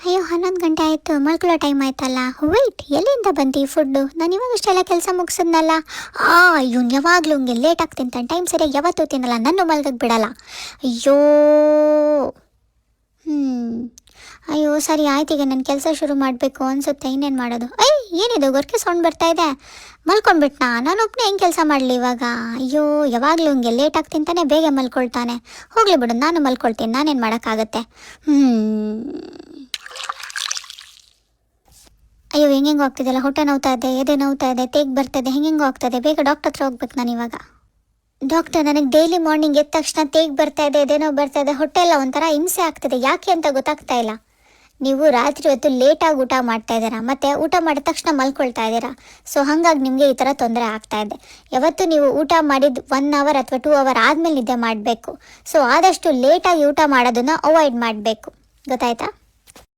ಅಯ್ಯೋ 11 ಗಂಟೆ ಆಯಿತು, ಮಲ್ಕೊಳ್ಳೋ ಟೈಮ್ ಆಯ್ತಲ್ಲ. ವೆಯ್ಟ್, ಎಲ್ಲಿಂದ ಬಂತು ಈ ಫುಡ್ಡು? ನಾನು ಇವಾಗಷ್ಟೆಲ್ಲ ಕೆಲಸ ಮುಗಿಸಿದ್ನಲ್ಲ. ಇವ್ನು ಯಾವಾಗಲೂ ಹಂಗೆ ಲೇಟಾಗಿ ತಿಂತಾನೆ, ಟೈಮ್ ಸರಿಯಾಗಿ ಯಾವತ್ತೂ ತಿನ್ನಲ್ಲ, ನನ್ನ ಮಲ್ಗಕ್ಕೆ ಬಿಡಲ್ಲ. ಅಯ್ಯೋ. ಅಯ್ಯೋ ಸರಿ ಆಯ್ತು, ಈಗ ನನ್ನ ಕೆಲಸ ಶುರು ಮಾಡಬೇಕು ಅನಿಸುತ್ತೆ. ಇನ್ನೇನು ಮಾಡೋದು? ಏನಿದು ಗೊರ್ಕೆ ಸೌಂಡ್ ಬರ್ತಾ ಇದೆ? ಮಲ್ಕೊಂಡ್ಬಿಟ್ನಾ? ನಾನು ಒಬ್ಬನೇ ಹೆಂಗೆ ಕೆಲಸ ಮಾಡಲಿ ಇವಾಗ? ಅಯ್ಯೋ, ಯಾವಾಗಲೂ ಹಂಗೆ ಲೇಟಾಗಿ ತಿಂತಾನೆ, ಬೇಗ ಮಲ್ಕೊಳ್ತಾನೆ. ಹೋಗಲಿ ಬಿಡು, ನಾನು ಮಲ್ಕೊಳ್ತೀನಿ, ನಾನೇನು ಮಾಡೋಕ್ಕಾಗತ್ತೆ. ಅಯ್ಯೋ, ಹೆಂಗೆ ಹೋಗ್ತಿದೆಯಲ್ಲ, ಹೊಟ್ಟೆ ನೋವ್ತಾ ಇದೆ, ಎದೆ ನೋವ್ತಾ ಇದೆ, ತೇಗ್ ಬರ್ತಾ ಇದೆ, ಹೆಂಗೆ ಹೋಗ್ತಾ ಇದೆ. ಬೇಗ ಡಾಕ್ಟರ್ ಹತ್ರ ಹೋಗ್ಬೇಕು ನಾನು ಇವಾಗ. ಡಾಕ್ಟರ್, ನನಗೆ ಡೈಲಿ ಮಾರ್ನಿಂಗ್ ಎದ್ದ ತಕ್ಷಣ ತೇಗ್ ಬರ್ತಾ ಇದೆ, ಎದೆ ನೋವು ಬರ್ತಾ ಇದೆ, ಹೊಟ್ಟೆ ಎಲ್ಲ ಒಂಥರ ಹಿಂಸೆ ಆಗ್ತಿದೆ. ಯಾಕೆ ಅಂತ ಗೊತ್ತಾಗ್ತಾ ಇಲ್ಲ. ನೀವು ರಾತ್ರಿ ಹೊತ್ತು ಲೇಟಾಗಿ ಊಟ ಮಾಡ್ತಾ ಇದ್ದೀರಾ, ಮತ್ತು ಊಟ ಮಾಡಿದ ತಕ್ಷಣ ಮಲ್ಕೊಳ್ತಾ ಇದ್ದೀರಾ. ಸೊ ಹಾಗಾಗಿ ನಿಮಗೆ ಈ ಥರ ತೊಂದರೆ ಆಗ್ತಾ ಇದೆ. ಯಾವತ್ತು ನೀವು ಊಟ ಮಾಡಿದ 1 ಅವರ್ ಅಥವಾ 2 ಅವರ್ ಆದಮೇಲೆ ನಿದ್ದೆ ಮಾಡಬೇಕು. ಸೊ ಆದಷ್ಟು ಲೇಟಾಗಿ ಊಟ ಮಾಡೋದನ್ನು ಅವಾಯ್ಡ್ ಮಾಡಬೇಕು, ಗೊತ್ತಾಯ್ತಾ?